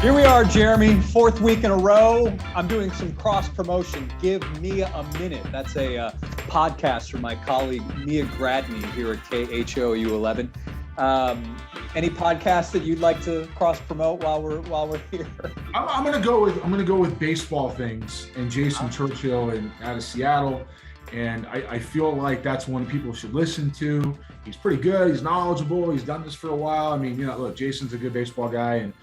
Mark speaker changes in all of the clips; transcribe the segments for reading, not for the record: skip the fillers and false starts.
Speaker 1: Here we are, Jeremy, fourth week in a row. I'm doing some cross promotion. Give me a minute. That's a podcast from my colleague Mia Gradney here at KHOU 11. Any podcasts that you'd like to cross promote while we're here?
Speaker 2: I'm gonna go with baseball things and Jason Churchill out of Seattle, and I feel like that's one people should listen to. He's pretty good. He's knowledgeable. He's done this for a while. I mean, look, Jason's a good baseball guy, and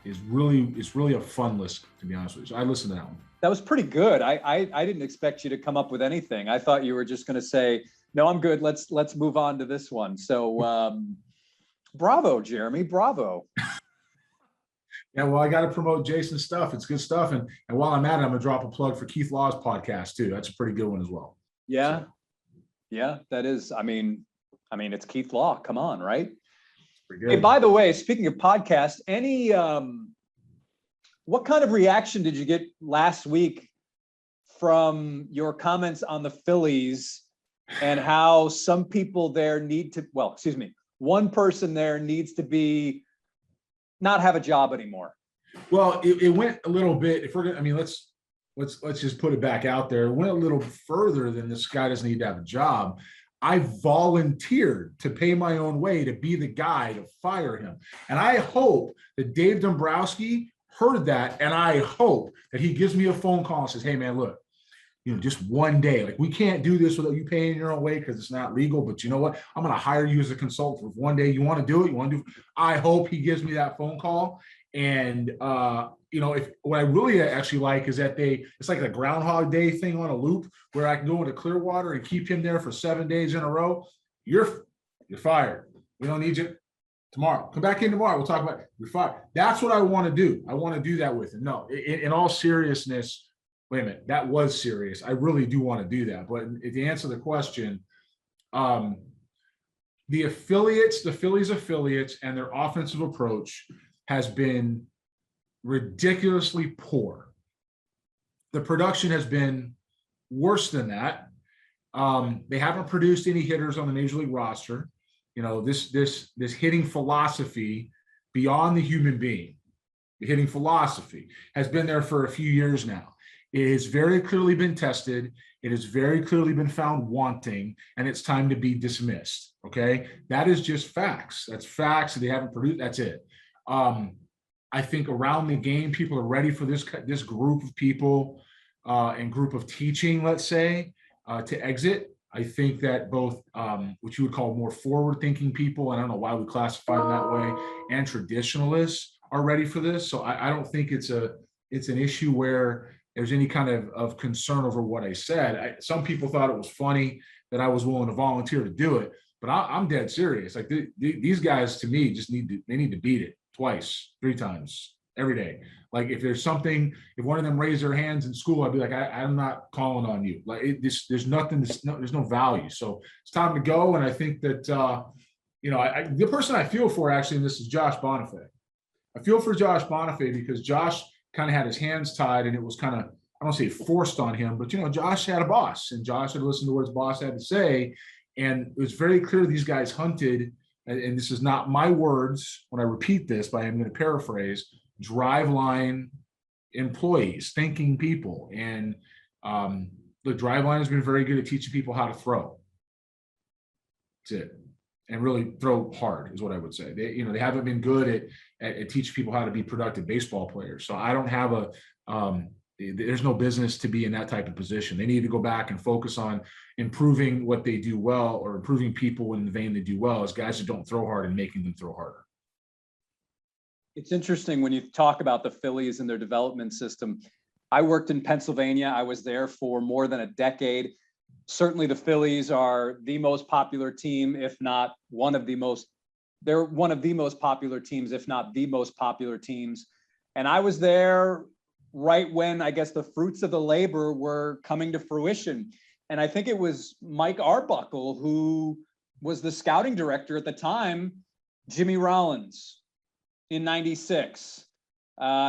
Speaker 2: is really a fun listen, to be honest with you. So I listened to that one. That
Speaker 1: was pretty good. I didn't expect you to come up with anything. I thought you were just going to say, no, I'm good. Let's move on to this one. So bravo, Jeremy. Bravo.
Speaker 2: Yeah, well, I got to promote Jason's stuff. It's good stuff. And while I'm at it, I'm going to drop a plug for Keith Law's podcast too. That's a pretty good one as well.
Speaker 1: Yeah. So. Yeah, that is. I mean, it's Keith Law. Come on, right? Hey, by the way, speaking of podcasts, what kind of reaction did you get last week from your comments on the Phillies and how some people there one person there needs to not have a job anymore?
Speaker 2: Well, it went a little bit. If we're gonna, let's just put it back out there. It went a little further than this guy doesn't need to have a job. I volunteered to pay my own way to be the guy to fire him. And I hope that Dave Dombrowski heard that. And I hope that he gives me a phone call and says, hey man, look, just one day, like we can't do this without you paying your own way because it's not legal. But you know what? I'm going to hire you as a consultant for one day. You want to do it? I hope he gives me that phone call. And, if what I really actually like is that it's like a Groundhog Day thing on a loop where I can go into Clearwater and keep him there for 7 days in a row. You're fired. We don't need you tomorrow. Come back in tomorrow. We'll talk about it. You're fired. That's what I want to do. I want to do that with him. No, in all seriousness, wait a minute, that was serious. I really do want to do that. But to answer the question, the Phillies affiliates and their offensive approach has been ridiculously poor. The production has been worse than that. They haven't produced any hitters on the major league roster. This hitting philosophy beyond the human being, the hitting philosophy has been there for a few years now. It has very clearly been tested. It has very clearly been found wanting, and it's time to be dismissed. Okay, that is just facts. That's facts. They haven't produced. That's it. I think around the game, people are ready for this group of people and group of teaching, let's say, to exit. I think that both what you would call more forward-thinking people, and I don't know why we classify them that way, and traditionalists are ready for this. So I don't think it's an issue where there's any kind of concern over what I said. Some people thought it was funny that I was willing to volunteer to do it, but I'm dead serious. Like these guys, to me, they need to beat it twice, 3 times every day. Like if there's something, if one of them raised their hands in school, I'd be like, I'm not calling on you. Like there's nothing, there's no value. So it's time to go. And I think that, the person I feel for actually, and this is Josh Bonifay. I feel for Josh Bonifay because Josh kind of had his hands tied and it was kind of, I don't say forced on him, but Josh had a boss and Josh had listened to what his boss had to say. And it was very clear these guys hunted, and this is not my words when I repeat this, but I'm going to paraphrase, driveline employees, thinking people. And the driveline has been very good at teaching people how to throw. That's it. And really throw hard is what I would say. They haven't been good at teaching people how to be productive baseball players. So I don't have there's no business to be in that type of position. They need to go back and focus on improving what they do well, or improving people in the vein they do well, as guys that don't throw hard and making them throw harder.
Speaker 1: It's interesting when you talk about the Phillies and their development system. I worked in Pennsylvania. I was there for more than a decade. Certainly the Phillies are the most popular team, if not one of the most, they're one of the most popular teams, if not the most popular teams. And I was there right when I guess the fruits of the labor were coming to fruition. And I think it was Mike Arbuckle, who was the scouting director at the time, Jimmy Rollins in '96,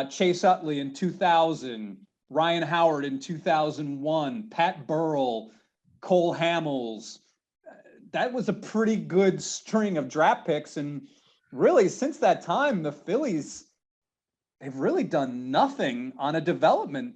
Speaker 1: Chase Utley in 2000, Ryan Howard in 2001, Pat Burrell, Cole Hamels. That was a pretty good string of draft picks. And really, since that time, the Phillies, they've really done nothing on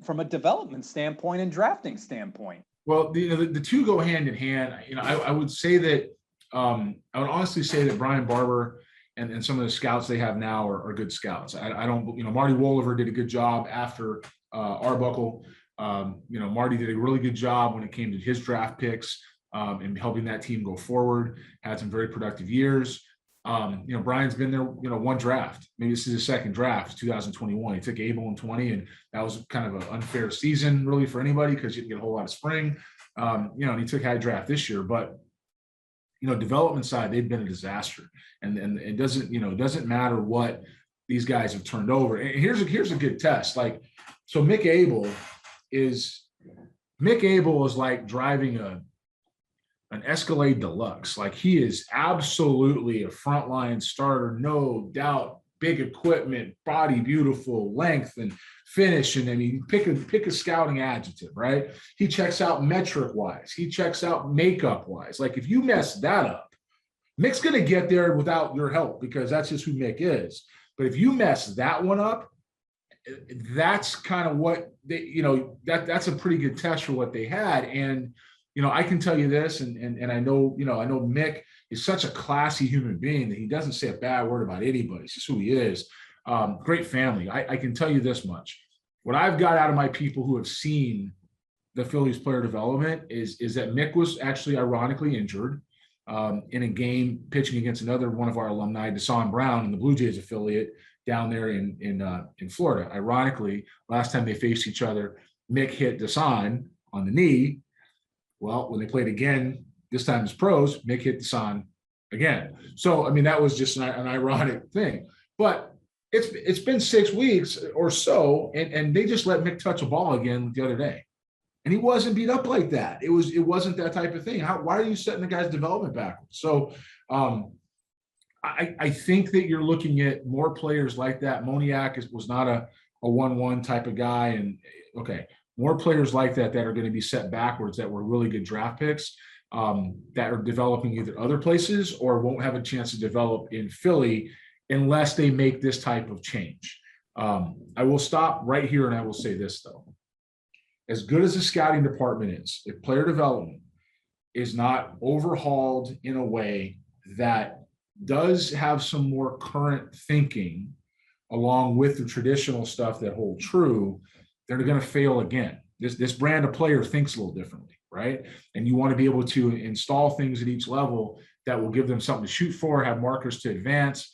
Speaker 1: from a development standpoint and drafting standpoint.
Speaker 2: Well, the two go hand in hand. I would say that I would honestly say that Brian Barber and some of the scouts they have now are good scouts. I don't, Marty Wolliver did a good job after Arbuckle. Marty did a really good job when it came to his draft picks and helping that team go forward. Had some very productive years. Brian's been there, one draft. Maybe this is his second draft, 2021. He took Abel in 20, and that was kind of an unfair season really for anybody because you didn't get a whole lot of spring. And he took high draft this year, but development side, they've been a disaster. And it doesn't matter what these guys have turned over. And here's a good test. Like, so Mick Abel is like driving an Escalade Deluxe. Like, he is absolutely a frontline starter, no doubt. Big equipment, body beautiful, length and finish. And then you pick a scouting adjective, right? He checks out metric wise. He checks out makeup wise. Like, if you mess that up, Mick's going to get there without your help because that's just who Mick is. But if you mess that one up, that's kind of what they, that's a pretty good test for what they had. And I can tell you this, and I know Mick is such a classy human being that he doesn't say a bad word about anybody. It's just who he is. Great family. I can tell you this much. What I've got out of my people who have seen the Phillies player development is that Mick was actually ironically injured in a game pitching against another one of our alumni, Deshaun Brown, in the Blue Jays affiliate down there in Florida. Ironically, last time they faced each other, Mick hit Deshaun on the knee. Well, when they played again, this time as pros, Mick hit Deshaun again. So, that was just an ironic thing. But it's been 6 weeks or so, and they just let Mick touch a ball again the other day. And he wasn't beat up like that. It wasn't that type of thing. Why are you setting the guy's development backwards? So I think that you're looking at more players like that. Moniak was not a 1-1 type of guy. And okay, more players like that are going to be set backwards that were really good draft picks that are developing either other places or won't have a chance to develop in Philly unless they make this type of change. I will stop right here and I will say this, though. As good as the scouting department is, if player development is not overhauled in a way that does have some more current thinking along with the traditional stuff that hold true, they're going to fail again. This brand of player thinks a little differently, right? And you want to be able to install things at each level that will give them something to shoot for, have markers to advance.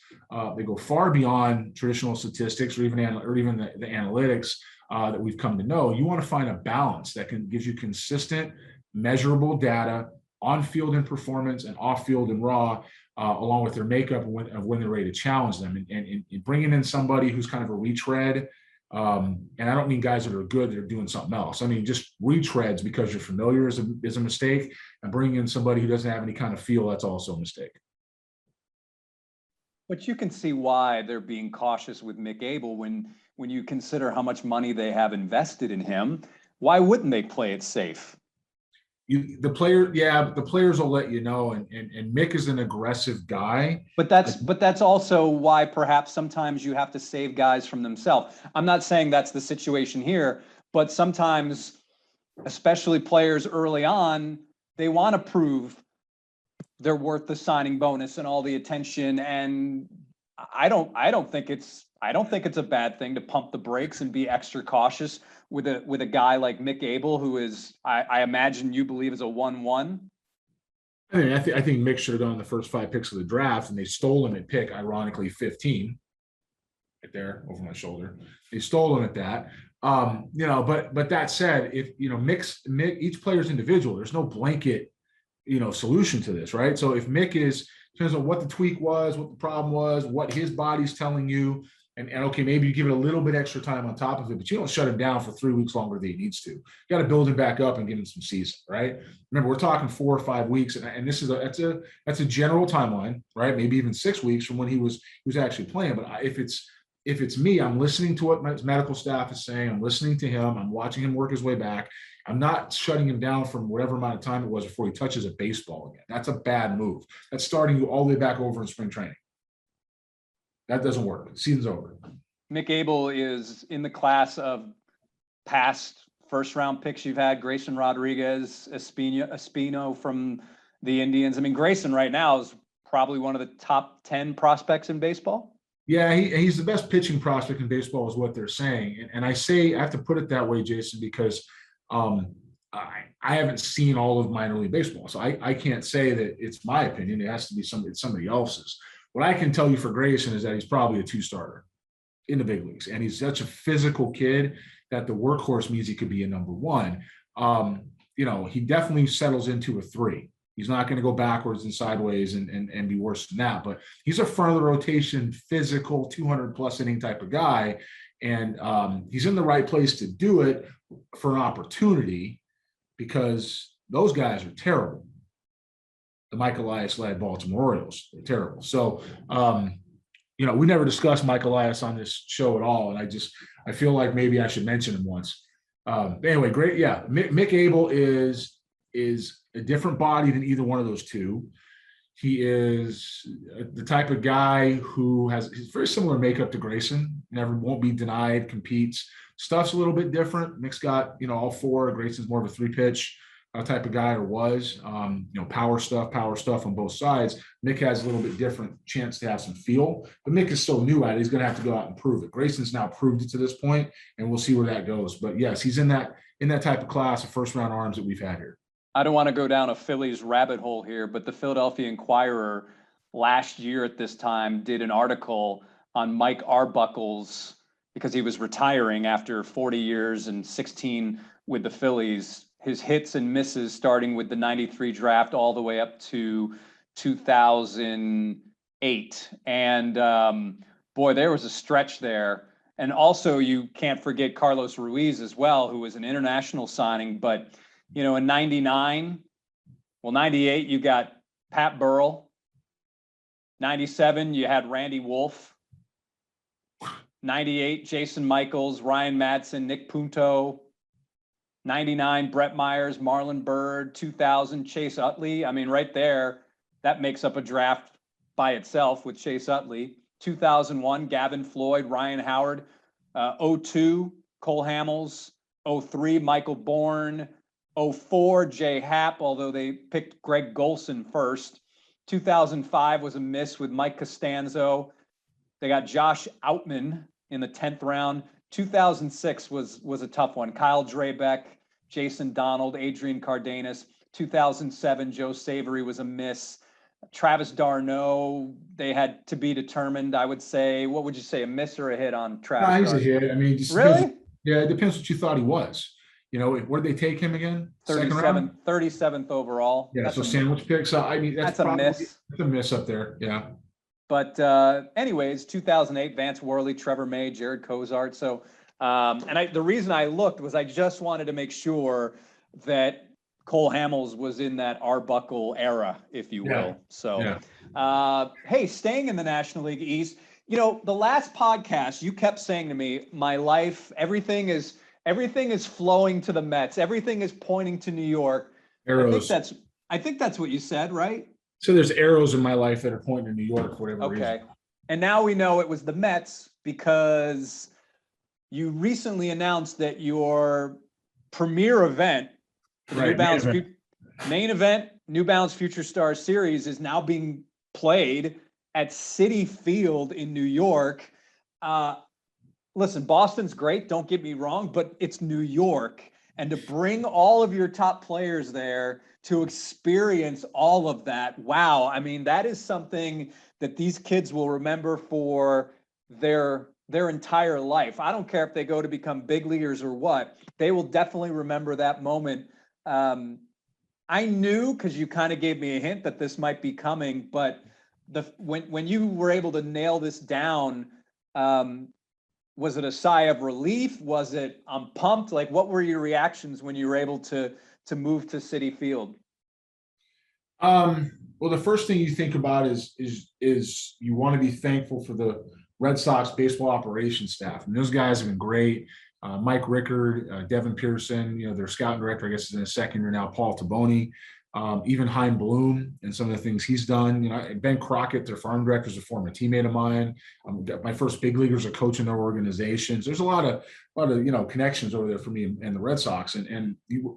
Speaker 2: They go far beyond traditional statistics or even the analytics that we've come to know. You want to find a balance that gives you consistent, measurable data on field and performance and off field and raw, along with their makeup of when they're ready to challenge them. And bringing in somebody who's kind of a retread. And I don't mean guys that are good that are doing something else. I mean, just retreads because you're familiar is a mistake. And bringing in somebody who doesn't have any kind of feel, that's also a mistake.
Speaker 1: But you can see why they're being cautious with Mick Abel when you consider how much money they have invested in him. Why wouldn't they play it safe?
Speaker 2: The players will let you know, and Mick is an aggressive guy.
Speaker 1: But that's also why perhaps sometimes you have to save guys from themselves. I'm not saying that's the situation here, but sometimes, especially players early on, they want to prove they're worth the signing bonus and all the attention. And I don't think it's a bad thing to pump the brakes and be extra cautious with a guy like Mick Abel, who is, I imagine you believe is a 1-1.
Speaker 2: I think Mick should have gone the first 5 picks of the draft, and they stole him at pick, ironically, 15. Right there over my shoulder. They stole him at that. But that said, if Mick, each player's individual, there's no blanket solution to this, right? So if Mick depends on what the tweak was, what the problem was, what his body's telling you, and okay, maybe you give it a little bit extra time on top of it, but you don't shut him down for 3 weeks longer than he needs to. You got to build him back up and give him some season, right? Remember, we're talking 4 or 5 weeks, and this is that's a general timeline, right? Maybe even 6 weeks from when he was actually playing. But if it's me, I'm listening to what my medical staff is saying. I'm listening to him. I'm watching him work his way back. I'm not shutting him down from whatever amount of time it was before he touches a baseball again. That's a bad move. That's starting you all the way back over in spring training. That doesn't work. Season's over.
Speaker 1: Mick Abel is in the class of past first-round picks you've had. Grayson Rodriguez, Espino from the Indians. I mean, Grayson right now is probably one of the top 10 prospects in baseball.
Speaker 2: Yeah, he's the best pitching prospect in baseball is what they're saying. And I say, I have to put it that way, Jason, because I haven't seen all of minor league baseball. So I can't say that it's my opinion. It has to be somebody else's. What I can tell you for Grayson is that he's probably a 2-starter in the big leagues. And he's such a physical kid that the workhorse means he could be a number 1. He definitely settles into a 3. He's not going to go backwards and sideways and be worse than that. But he's a front of the rotation, physical, 200+ inning type of guy. And he's in the right place to do it for an opportunity, because those guys are terrible. The Mike Elias-led Baltimore Orioles, they're terrible. So, we never discussed Mike Elias on this show at all. And I feel like maybe I should mention him once. Anyway, great. Yeah. Mick Abel is a different body than either one of those two. He is the type of guy who has very similar makeup to Grayson. Never won't be denied, competes. Stuff's a little bit different. Mick's got, all 4. Grayson's more of a 3-pitch type of guy, or was. Power stuff on both sides. Mick has a little bit different chance to have some feel, but Mick is so new at it. He's going to have to go out and prove it. Grayson's now proved it to this point, and we'll see where that goes. But yes, he's in that type of class of first-round arms that we've had here. I
Speaker 1: don't want to go down a Phillies rabbit hole here, but the Philadelphia Inquirer last year at this time did an article on Mike Arbuckle's, because he was retiring after 40 years and 16 with the Phillies, his hits and misses starting with the 93 draft all the way up to 2008. And boy, there was a stretch there. And also you can't forget Carlos Ruiz as well, who was an international signing, but in 98, you got Pat Burrell. 97, you had Randy Wolf. 98, Jason Michaels, Ryan Madsen, Nick Punto. 99, Brett Myers, Marlon Byrd. 2000, Chase Utley. I mean, right there, that makes up a draft by itself with Chase Utley. 2001, Gavin Floyd, Ryan Howard. 02, Cole Hamels. 03, Michael Bourne. 04, Jay Happ, although they picked Greg Golson first. 2005 was a miss with Mike Costanzo. They got Josh Outman in the 10th round. 2006 was a tough one. Kyle Drabeck, Jason Donald, Adrian Cardenas. 2007, Joe Savory was a miss. Travis d'Arnaud, they had to be determined, I would say. What would you say, a miss or a hit on Travis?
Speaker 2: He's a hit. I mean,
Speaker 1: really?
Speaker 2: Yeah, it depends what you thought he was. Where did they take him again?
Speaker 1: 37th overall.
Speaker 2: Yeah, that's so sandwich pick. So I mean, that's
Speaker 1: a miss.
Speaker 2: That's a miss up there. Yeah.
Speaker 1: But anyways, 2008, Vance Worley, Trevor May, Jared Cozart. So, the reason I looked was I just wanted to make sure that Cole Hamels was in that Arbuckle era, if you will.
Speaker 2: Yeah.
Speaker 1: So, hey, staying in the National League East, the last podcast you kept saying to me, my life, everything is flowing to the Mets. Everything is pointing to New York.
Speaker 2: Arrows.
Speaker 1: I think that's what you said, right?
Speaker 2: So there's arrows in my life that are pointing to New York for whatever reason.
Speaker 1: Okay. And now we know it was the Mets because you recently announced that your premier event, the main event, New Balance Future Stars Series, is now being played at Citi Field in New York. Listen, Boston's great, don't get me wrong, but it's New York. And to bring all of your top players there to experience all of that, wow. I mean, that is something that these kids will remember for their entire life. I don't care if they go to become big leaguers or what, they will definitely remember that moment. I knew, because you kind of gave me a hint that this might be coming, but when you were able to nail this down, was it a sigh of relief? Was it, I'm pumped? Like, what were your reactions when you were able to move to Citi Field?
Speaker 2: Well, the first thing you think about is you want to be thankful for the Red Sox baseball operations staff. And those guys have been great. Mike Rickard, Devin Pearson, their scouting director, I guess, is in his second year now, Paul Taboni. even Hein Bloom and some of the things he's done. Ben Crockett, their farm director, is a former teammate of mine. My first big leaguers are coaching their organizations. There's a lot of connections over there for me and the Red Sox, and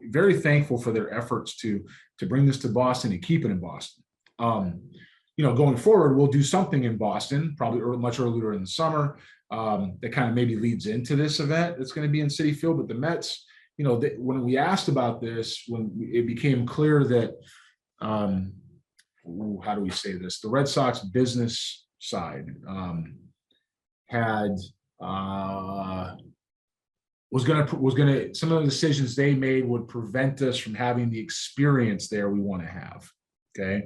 Speaker 2: very thankful for their efforts to bring this to Boston and keep it in Boston. Going forward, we'll do something in Boston, probably much earlier in the summer. That kind of maybe leads into this event that's going to be in Citi Field. But the Mets, when we asked about this, when it became clear that, how do we say this? The Red Sox business side had was going to some of the decisions they made would prevent us from having the experience there we want to have. Okay,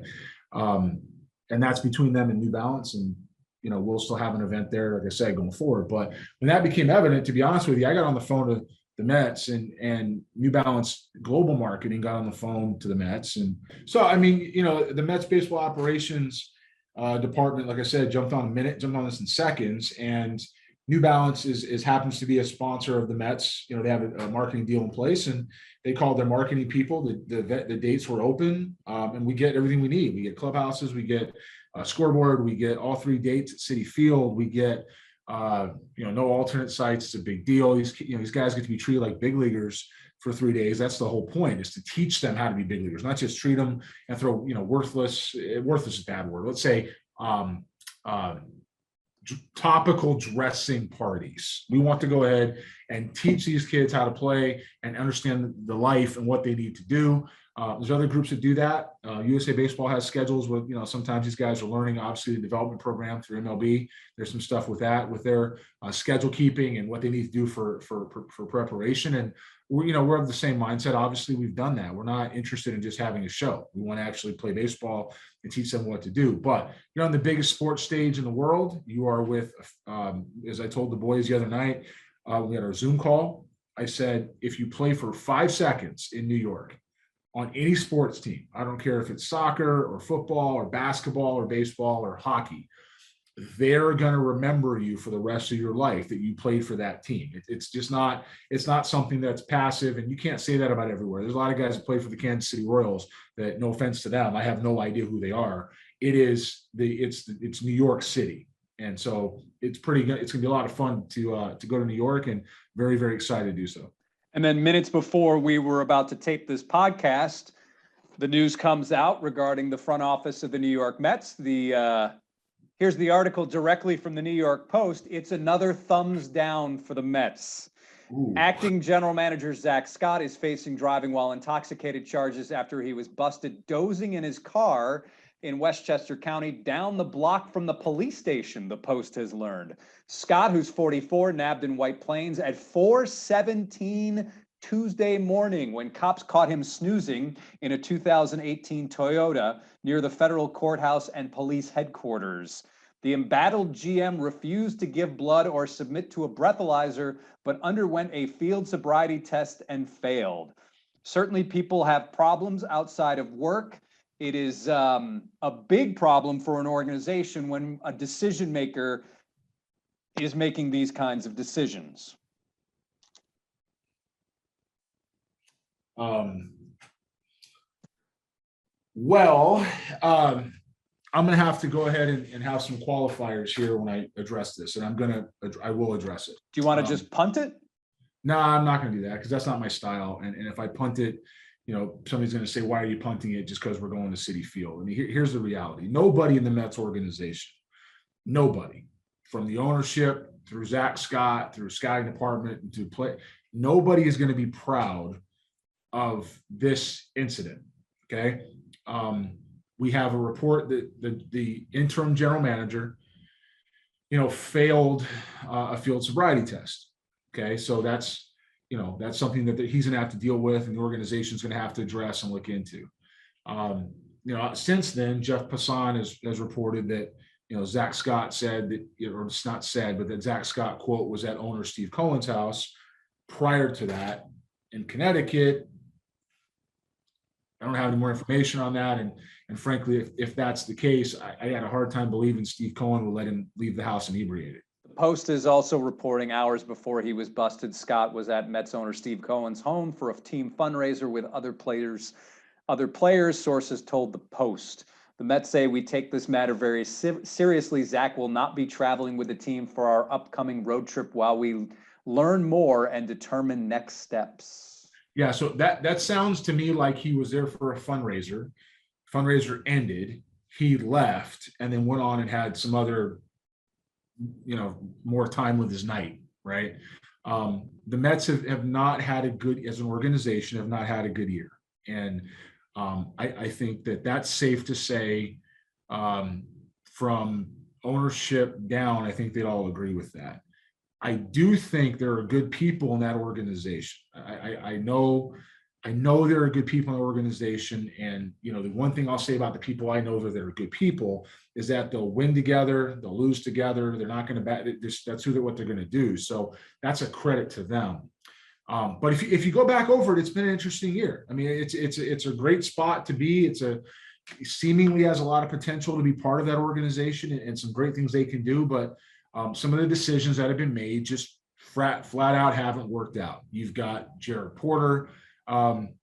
Speaker 2: and that's between them and New Balance, and we'll still have an event there, like I said, going forward. But when that became evident, to be honest with you, I got on the phone to the Mets, and New Balance global marketing got on the phone to the Mets. And so, the Mets baseball operations department, like I said, jumped on this in seconds. And New Balance happens to be a sponsor of the Mets. They have a marketing deal in place, and they called their marketing people. The dates were open, and we get everything we need. We get clubhouses, we get a scoreboard, we get all 3 dates at Citi Field, we get no alternate sites. It's a big deal. These guys get to be treated like big leaguers for 3 days. That's the whole point, is to teach them how to be big leaguers, not just treat them and throw worthless is a bad word. Let's say topical dressing parties. We want to go ahead and teach these kids how to play and understand the life and what they need to do. There's other groups that do that. USA Baseball has schedules with, sometimes these guys are learning, obviously, the development program through MLB. There's some stuff with that, with their schedule keeping and what they need to do for preparation. And we're of the same mindset. Obviously, we've done that. We're not interested in just having a show. We want to actually play baseball and teach them what to do. But on the biggest sports stage in the world, you are with, as I told the boys the other night, we had our Zoom call. I said, if you play for 5 seconds in New York on any sports team, I don't care if it's soccer or football or basketball or baseball or hockey, they're going to remember you for the rest of your life that you played for that team. It's not something that's passive, and you can't say that about everywhere. There's a lot of guys that play for the Kansas City Royals that, no offense to them, I have no idea who they are. It's New York City. And so it's pretty good. It's going to be a lot of fun to go to New York, and very, very excited to do so.
Speaker 1: And then minutes before we were about to tape this podcast, the news comes out regarding the front office of the New York Mets. Here's the article directly from the New York Post. It's another thumbs down for the Mets. Ooh. Acting general manager Zack Scott is facing driving while intoxicated charges after he was busted dozing in his car in Westchester County, down the block from the police station, the Post has learned. Scott, who's 44, nabbed in White Plains at 4:17 Tuesday morning when cops caught him snoozing in a 2018 Toyota near the federal courthouse and police headquarters. The embattled GM refused to give blood or submit to a breathalyzer, but underwent a field sobriety test and failed. Certainly people have problems outside of work. It is a big problem for an organization when a decision maker is making these kinds of decisions.
Speaker 2: I'm going to have to go ahead and have some qualifiers here when I address this, and I will address it.
Speaker 1: Do you want to just punt it?
Speaker 2: No, I'm not going to do that, because that's not my style. And if I punt it, somebody's going to say, why are you punting it just because we're going to Citi Field? I mean, here's the reality. Nobody in the Mets organization, nobody, from the ownership through Zack Scott, through scouting department, to play, nobody is going to be proud of this incident. Okay. We have a report that the interim general manager, failed a field sobriety test. Okay. So that's something that he's going to have to deal with, and the organization is going to have to address and look into. Since then, Jeff Passan has reported that, Zack Scott said that, or it's not said, but that Zack Scott, quote, was at owner Steve Cohen's house prior to that in Connecticut. I don't have any more information on that. And frankly, if that's the case, I had a hard time believing Steve Cohen will let him leave the house inebriated.
Speaker 1: The Post is also reporting hours before he was busted, Scott was at Mets owner Steve Cohen's home for a team fundraiser with other players Other players, sources told the Post. The Mets say, we take this matter very seriously. Zack will not be traveling with the team for our upcoming road trip while we learn more and determine next steps.
Speaker 2: Yeah, so that sounds to me like he was there for a fundraiser. Fundraiser ended, he left, and then went on and had some other, more time with his night, right? The Mets have not had a good, as an organization, have not had a good year. And I think that's safe to say. From ownership down, I think they'd all agree with that. I do think there are good people in that organization. I know there are good people in the organization. And, the one thing I'll say about the people I know that are good people is that they'll win together, they'll lose together. They're not going to that's what they're going to do. So that's a credit to them. But if you go back over it, it's been an interesting year. I mean, it's a great spot to be. It's seemingly has a lot of potential to be part of that organization and some great things they can do. But some of the decisions that have been made just flat out haven't worked out. You've got Jared Porter,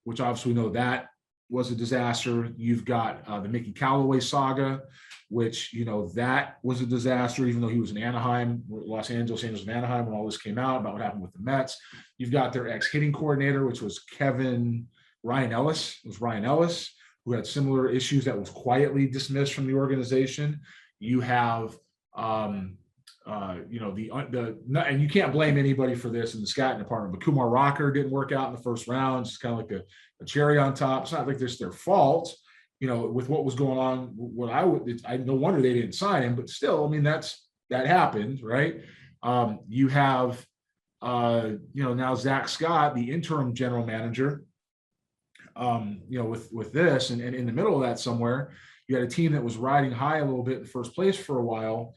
Speaker 2: which obviously we know that was a disaster. You've got the Mickey Callaway saga, which, that was a disaster, even though he was in Anaheim, Los Angeles and Anaheim when all this came out about what happened with the Mets. You've got their ex-hitting coordinator, which was Ryan Ellis, who had similar issues that was quietly dismissed from the organization. You have, and you can't blame anybody for this in the scouting department, but Kumar Rocker didn't work out in the first round. It's kind of like a cherry on top. It's not like it's their fault, with what was going on. No wonder they didn't sign him, but still, I mean, that happened, right? You have, now Zack Scott, the interim general manager, with this, and in the middle of that somewhere, you had a team that was riding high a little bit in first place for a while,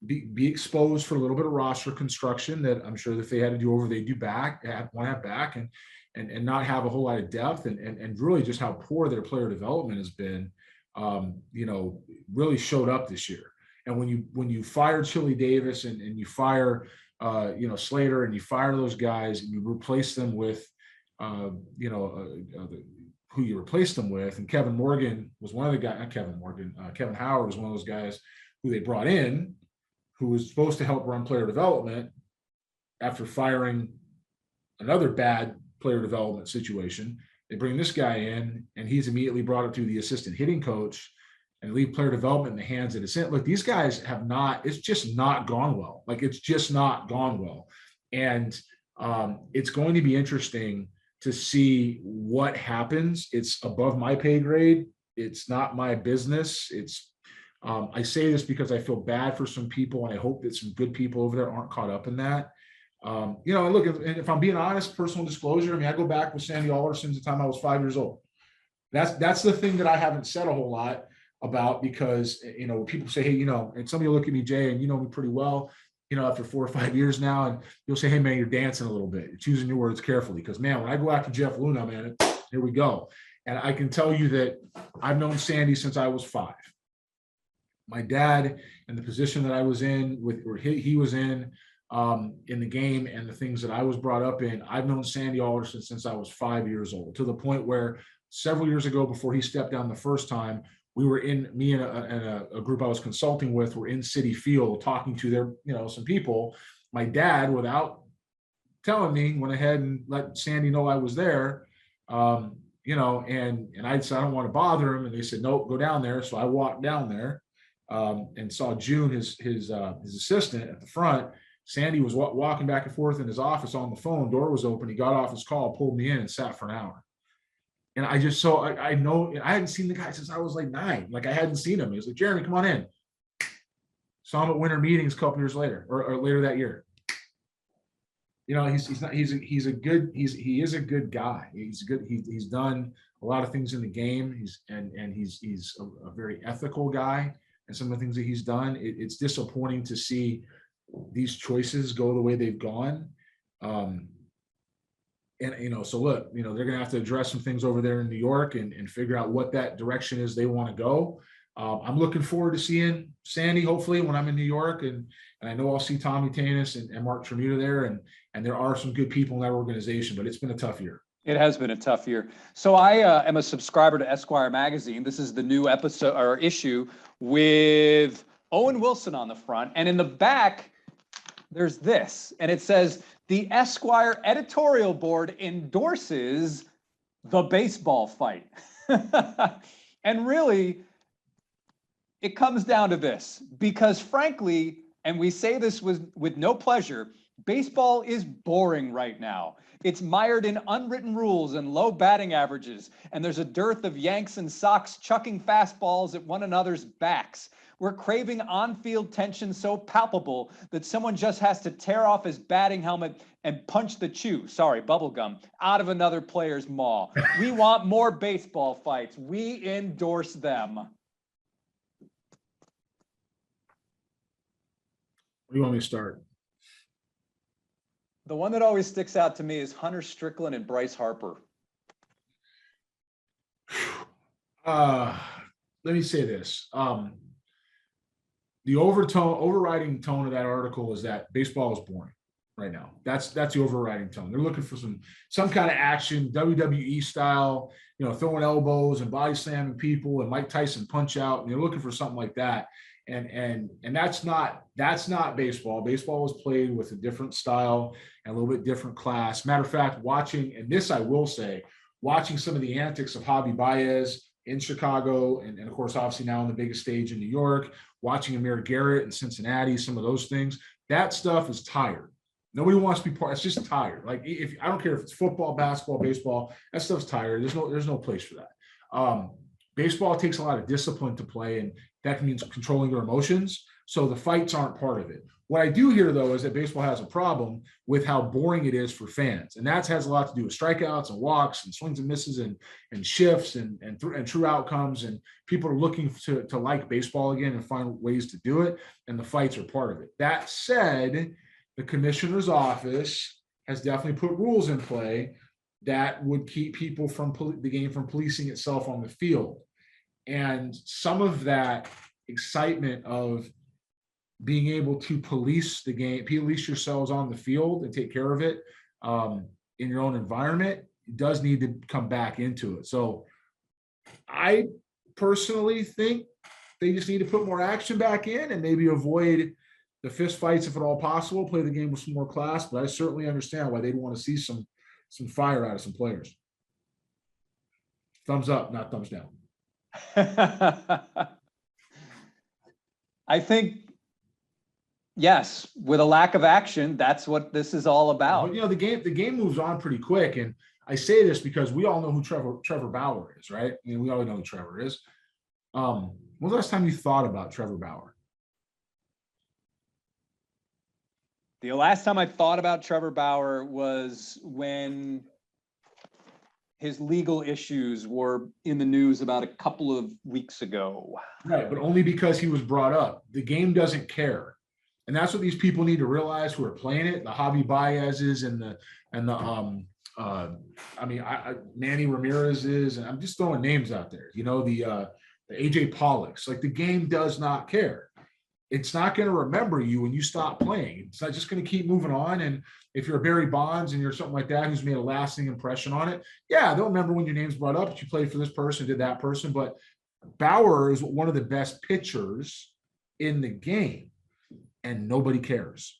Speaker 2: be exposed for a little bit of roster construction that I'm sure that if they had to do over, they do back, want to have back, and not have a whole lot of depth, and really just how poor their player development has been, really showed up this year. And when you fire Chili Davis and you fire, Slater, and you fire those guys and you replace them with who you replaced them with. And Kevin Morgan was one of the guys, not Kevin Morgan, Kevin Howard was one of those guys who they brought in, who was supposed to help run player development after firing another bad player development situation. They bring this guy in, and he's immediately brought up to the assistant hitting coach and leave player development in the hands of the assistant. Look, these guys have not, it's just not gone well. It's just not gone well. And it's going to be interesting to see what happens. It's above my pay grade. It's not my business. I say this because I feel bad for some people, and I hope that some good people over there aren't caught up in that. And look, if I'm being honest, personal disclosure, I mean, I go back with Sandy Alderson the time I was 5 years old. That's the thing that I haven't said a whole lot about, because, people say, hey, and some of you look at me, Jay, and you know me pretty well, after 4 or 5 years now, and you'll say, hey, man, you're dancing a little bit. You're choosing your words carefully. Because, man, when I go after Jeff Luna, man, here we go. And I can tell you that I've known Sandy since I was 5. My dad, and the position that I was in, or he was in the game, and the things that I was brought up in, I've known Sandy Alderson since I was 5 years old, to the point where several years ago, before he stepped down the first time, we were me and a group I was consulting with were in Citi Field talking to their, some people. My dad, without telling me, went ahead and let Sandy know I was there, and I said, I don't want to bother him. And they said, nope, go down there. So I walked down there and saw June, his assistant, at the front. Sandy was walking back and forth in his office on the phone. Door was open. He got off his call, pulled me in, and sat for an hour. And I just saw, I know, I hadn't seen the guy since I was like 9. I hadn't seen him. He was like, Jeremy, come on in. Saw him at winter meetings a couple years later, or later that year. He is a good guy. He's good. He's done a lot of things in the game. He's a very ethical guy, and some of the things that he's done, it's disappointing to see these choices go the way they've gone. So look, they're going to have to address some things over there in New York and figure out what that direction is they want to go. I'm looking forward to seeing Sandy, hopefully, when I'm in New York, and I know I'll see Tommy Tanis and Mark Tremuta there, and there are some good people in that organization, but it's been a tough year.
Speaker 1: It has been a tough year. So I am a subscriber to Esquire magazine. This is the new episode or issue with Owen Wilson on the front. And in the back, there's this. And it says, the Esquire editorial board endorses the baseball fight. And really, it comes down to this. Because frankly, and we say this with no pleasure, baseball is boring right now. It's mired in unwritten rules and low batting averages, and there's a dearth of Yanks and Sox chucking fastballs at one another's backs. We're craving on-field tension so palpable that someone just has to tear off his batting helmet and punch the bubblegum, out of another player's maw. We want more baseball fights. We endorse them.
Speaker 2: Where do you want me to start?
Speaker 1: The one that always sticks out to me is Hunter Strickland and Bryce Harper.
Speaker 2: Let me say this. The overriding tone of that article is that baseball is boring right now. That's the overriding tone. They're looking for some kind of action, WWE style, throwing elbows and body slamming people and Mike Tyson punch out. And they're looking for something like that. And that's not baseball. Baseball was played with a different style and a little bit different class. Matter of fact, watching some of the antics of Javi Baez in Chicago, and of course, obviously now on the biggest stage in New York, watching Amir Garrett in Cincinnati, some of those things, that stuff is tired. Nobody wants to be part. It's just tired. Like, if I don't care if it's football, basketball, baseball, that stuff's tired. There's no place for that. Baseball takes a lot of discipline to play, and that means controlling your emotions. So the fights aren't part of it. What I do hear, though, is that baseball has a problem with how boring it is for fans. And that has a lot to do with strikeouts and walks and swings and misses and shifts and true outcomes. And people are looking to like baseball again and find ways to do it. And the fights are part of it. That said, the commissioner's office has definitely put rules in play that would keep people from the game from policing itself on the field. And some of that excitement of being able to police the game, police yourselves on the field and take care of it in your own environment, does need to come back into it. So I personally think they just need to put more action back in and maybe avoid the fist fights if at all possible, play the game with some more class. But I certainly understand why they'd want to see some fire out of some players. Thumbs up, not thumbs down.
Speaker 1: I think, yes, with a lack of action, that's what this is all about.
Speaker 2: Well, the game moves on pretty quick, and I say this because we all know who Trevor Bauer is, right? I mean, we all know who Trevor is. When was the last time you thought about Trevor Bauer?
Speaker 1: The last time I thought about Trevor Bauer was when his legal issues were in the news about a couple of weeks ago.
Speaker 2: Right, but only because he was brought up. The game doesn't care. And that's what these people need to realize who are playing it. The Javi Baez's and Manny Ramirez's, and I'm just throwing names out there. The AJ Pollocks. Like, the game does not care. It's not going to remember you when you stop playing. It's not just going to keep moving on. And if you're a Barry Bonds and you're something like that who's made a lasting impression on it, yeah, they'll remember when your name's brought up, that you played for this person, did that person. But Bauer is one of the best pitchers in the game, and nobody cares.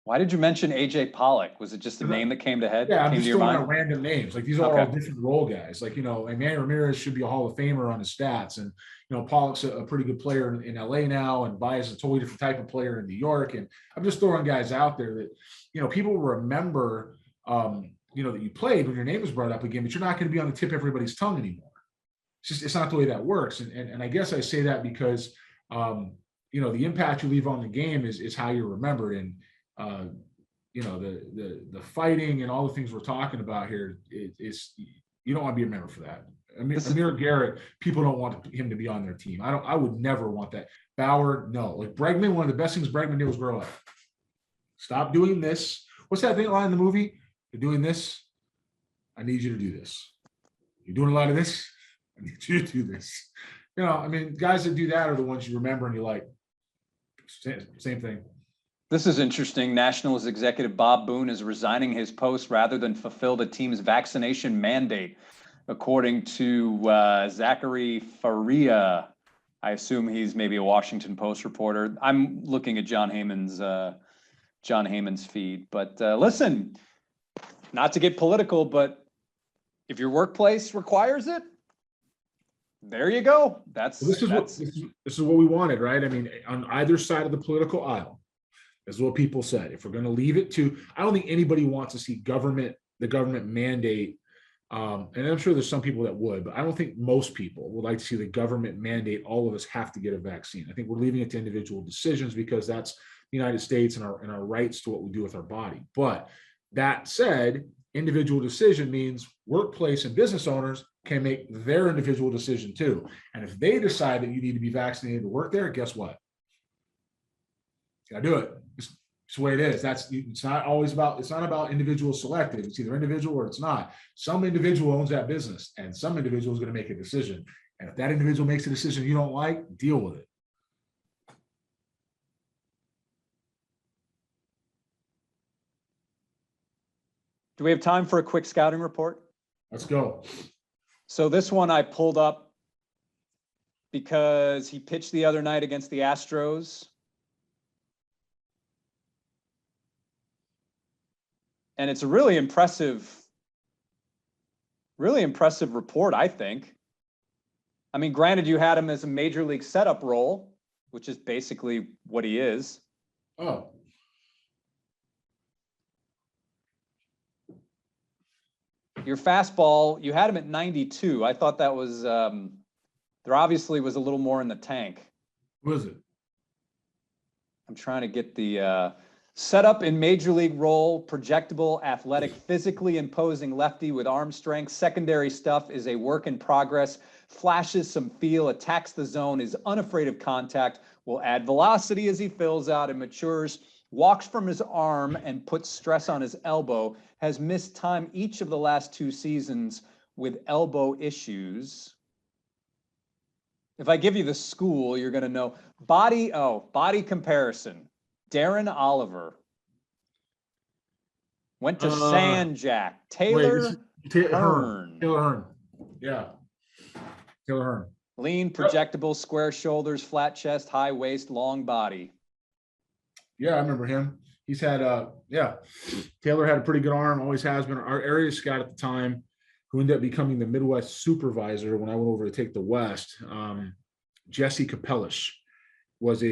Speaker 1: Why did you mention AJ Pollock? Was it just a name that came to head?
Speaker 2: Yeah, I'm
Speaker 1: came
Speaker 2: just
Speaker 1: to your
Speaker 2: throwing
Speaker 1: mind?
Speaker 2: out random names. Like, these are all different role guys. Like, Manny Ramirez should be a Hall of Famer on his stats. And, Pollock's a pretty good player in LA now, and Baez is a totally different type of player in New York. And I'm just throwing guys out there that, people remember, that you played when your name was brought up again, but you're not going to be on the tip of everybody's tongue anymore. It's not the way that works. And I guess I say that because, the impact you leave on the game is how you're remembered. And, the fighting and all the things we're talking about here is you don't want to be remembered for that. Amir Garrett, people don't want him to be on their team. I would never want that. Bauer, no. Like, Bregman, one of the best things Bregman did was grow up. Stop doing this. What's that thing line in the movie? You're doing this. I need you to do this. You're doing a lot of this. I need you to do this. Guys that do that are the ones you remember and you're like, same thing.
Speaker 1: This is interesting. Nationals executive Bob Boone is resigning his post rather than fulfill the team's vaccination mandate, according to Zachary Faria. I assume he's maybe a Washington Post reporter. I'm looking at John Heyman's feed. But listen, not to get political, but if your workplace requires it, there you go. This
Speaker 2: is what we wanted, right? I mean, on either side of the political aisle, this is what people said. If we're going to leave it to, I don't think anybody wants to see the government mandate. And I'm sure there's some people that would, but I don't think most people would like to see the government mandate all of us have to get a vaccine. I think we're leaving it to individual decisions because that's the United States and our rights to what we do with our body. But that said, individual decision means workplace and business owners can make their individual decision too. And if they decide that you need to be vaccinated to work there, guess what? You gotta do it. It's the way it is. It's not about individual selective. It's either individual or it's not. Some individual owns that business and some individual is going to make a decision. And if that individual makes a decision you don't like, deal with it.
Speaker 1: Do we have time for a quick scouting report?
Speaker 2: Let's go.
Speaker 1: So this one I pulled up because he pitched the other night against the Astros. And it's a really impressive report, I think. I mean, granted, you had him as a major league setup role, which is basically what he is.
Speaker 2: Oh.
Speaker 1: Your fastball, you had him at 92. I thought that was, there obviously was a little more in the tank.
Speaker 2: What is it?
Speaker 1: I'm trying to get the setup in major league role, projectable, athletic, physically imposing lefty with arm strength. Secondary stuff is a work in progress. Flashes some feel, attacks the zone, is unafraid of contact, will add velocity as he fills out and matures. Walks from his arm and puts stress on his elbow, has missed time each of the last 2 seasons with elbow issues. If I give you the school, you're going to know. Body comparison. Darren Oliver. Went to Sanjak. Taylor Hearn.
Speaker 2: Taylor Hearn. Yeah. Taylor Hearn.
Speaker 1: Lean, projectable, square shoulders, flat chest, high waist, long body.
Speaker 2: Yeah, I remember him. He's had Taylor had a pretty good arm, always has been. Our area scout at the time, who ended up becoming the Midwest supervisor when I went over to take the West, Jesse Capellish was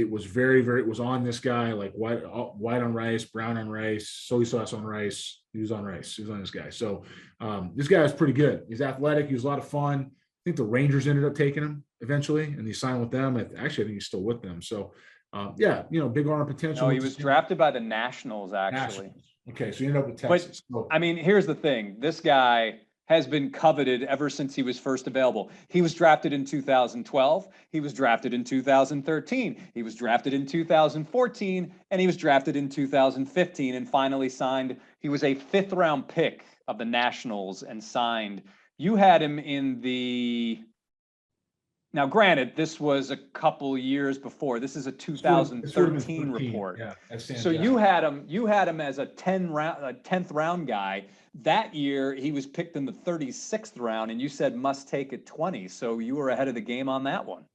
Speaker 2: on this guy, like white on rice, brown on rice, soy sauce on rice. He was on rice. He was on this guy. So this guy was pretty good. He's athletic. He was a lot of fun. I think the Rangers ended up taking him eventually, and he signed with them. Actually, I think he's still with them. So big arm potential.
Speaker 1: No, he was drafted by the Nationals, actually.
Speaker 2: Nationals. Okay, so you ended up with Texas.
Speaker 1: But, I mean, here's the thing. This guy has been coveted ever since he was first available. He was drafted in 2012. He was drafted in 2013. He was drafted in 2014, and he was drafted in 2015 and finally signed. He was a 5th-round pick of the Nationals and signed. You had him in the... Now, granted, this was a couple years before. This is a 2013 report.
Speaker 2: Yeah,
Speaker 1: so you had him as a 10th round guy. That year, he was picked in the 36th round, and you said must take at 20. So you were ahead of the game on that one.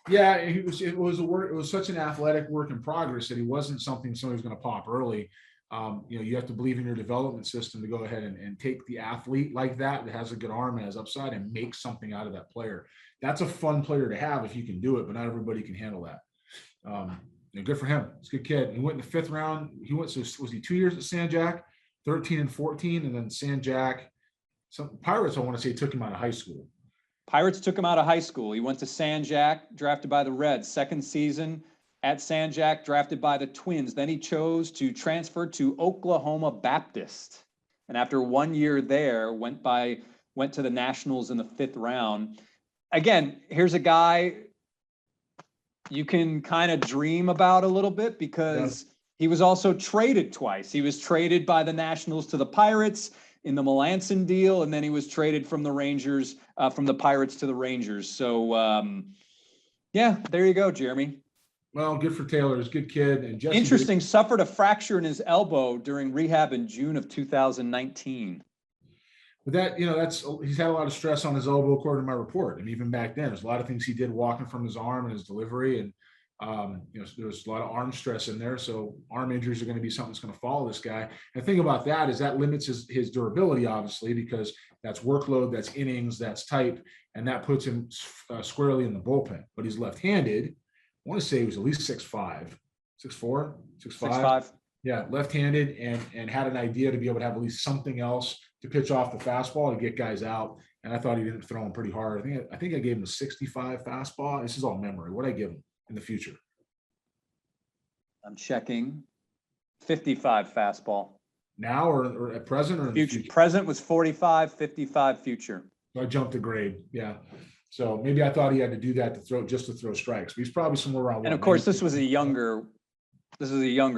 Speaker 2: Yeah, it was such an athletic work in progress that he wasn't somebody was going to pop early. You have to believe in your development system to go ahead and take the athlete like that has a good arm and has upside and make something out of that player. That's a fun player to have if you can do it, but not everybody can handle that. Good for him. It's a good kid. He went in the 5th round. Was he 2 years at Sanjak, 13 and 14, and then Sanjak. Some Pirates, I want to say, took him out of high school.
Speaker 1: Pirates took him out of high school. He went to Sanjak, drafted by the Reds. 2nd season at Sanjak, drafted by the Twins. Then he chose to transfer to Oklahoma Baptist. And after 1 year there, went to the Nationals in the 5th round. Again, here's a guy you can kind of dream about a little bit because he was also traded twice. He was traded by the Nationals to the Pirates in the Melanson deal, and then he was traded from the Rangers, from the Pirates to the Rangers. So, there you go, Jeremy.
Speaker 2: Well, good for Taylor. He's a good kid. And Jesse,
Speaker 1: Interesting, suffered a fracture in his elbow during rehab in June of 2019.
Speaker 2: but that, he's had a lot of stress on his elbow, according to my report. And even back then, there's a lot of things he did walking from his arm and his delivery. And, there's a lot of arm stress in there. So arm injuries are going to be something that's going to follow this guy. And the thing about that is that limits his durability, obviously, because that's workload, that's innings, that's type, and that puts him squarely in the bullpen. But he's left-handed. I want to say he was at least 6'5", 6'4", 6'5".
Speaker 1: 6'5".
Speaker 2: Yeah, left-handed, and had an idea to be able to have at least something else to pitch off the fastball to get guys out. And I thought he didn't throw him pretty hard. I think I gave him a 65 fastball. This is all memory. What did I give him in the future?
Speaker 1: I'm checking. 55 fastball.
Speaker 2: Now or at present or in the future?
Speaker 1: Present was 45, 55 future.
Speaker 2: So I jumped a grade. Yeah. So maybe I thought he had to do that to throw strikes. But he's probably somewhere around.
Speaker 1: And of course, this is a younger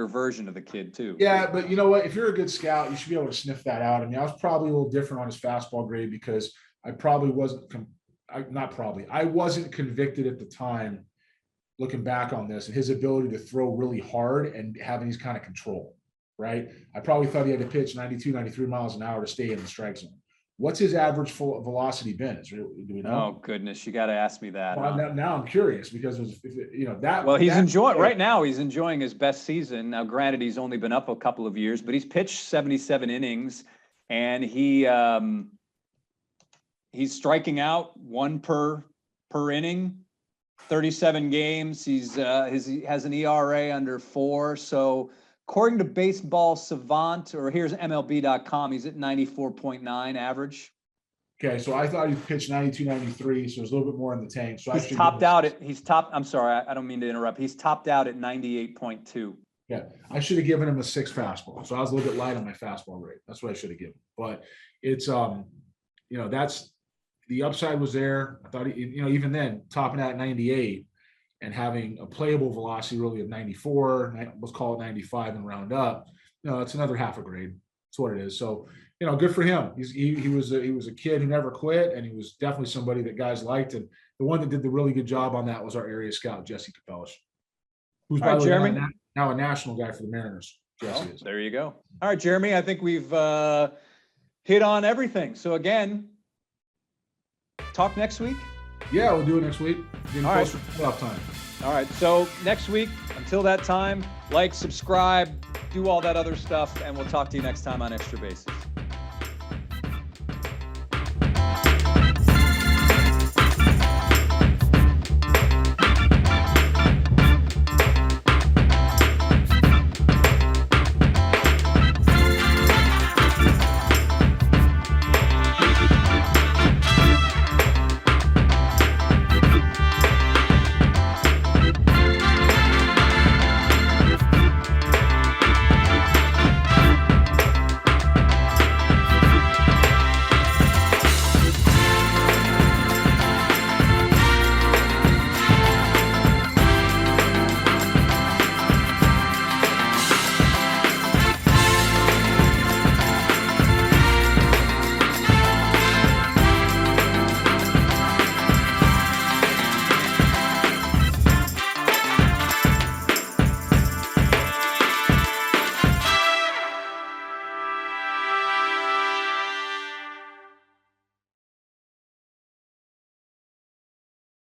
Speaker 1: version of the kid too.
Speaker 2: Yeah, but you know what? If you're a good scout, you should be able to sniff that out. I mean, I was probably a little different on his fastball grade because I probably wasn't. I wasn't convicted at the time. Looking back on this and his ability to throw really hard and having these kind of control, right? I probably thought he had to pitch 92, 93 miles an hour to stay in the strike zone. What's his average full velocity been? Do we know?
Speaker 1: Oh goodness, you got to ask me that.
Speaker 2: Well, now I'm curious because that.
Speaker 1: Well, he's enjoying right now. He's enjoying his best season. Now, granted, he's only been up a couple of years, but he's pitched 77 innings, and he's striking out one per inning. 37 games. He has an ERA under 4. So according to Baseball Savant, or here's MLB.com, he's at 94.9 average.
Speaker 2: Okay, so I thought he pitched 92, 93, so there's a little bit more in the tank. So
Speaker 1: he's I'm sorry, I don't mean to interrupt. He's topped out at 98.2.
Speaker 2: Yeah, I should have given him a 6 fastball. So I was a little bit light on my fastball rate. That's what I should have given. But it's that's the upside was there. I thought even then topping out at 98 and having a playable velocity really of 94, let's call it 95 and round up. It's another half a grade. That's what it is. So good for him. He was a kid who never quit, and he was definitely somebody that guys liked. And the one that did the really good job on that was our area scout, Jesse Capellas, who's by the way now a national guy for the Mariners. Jesse is.
Speaker 1: There you go. All right, Jeremy, I think we've hit on everything. So again, talk next week.
Speaker 2: Yeah, we'll do it next week.
Speaker 1: All right.
Speaker 2: Playoff time.
Speaker 1: All right. So next week, until that time, like, subscribe, do all that other stuff, and we'll talk to you next time on Extra Bases.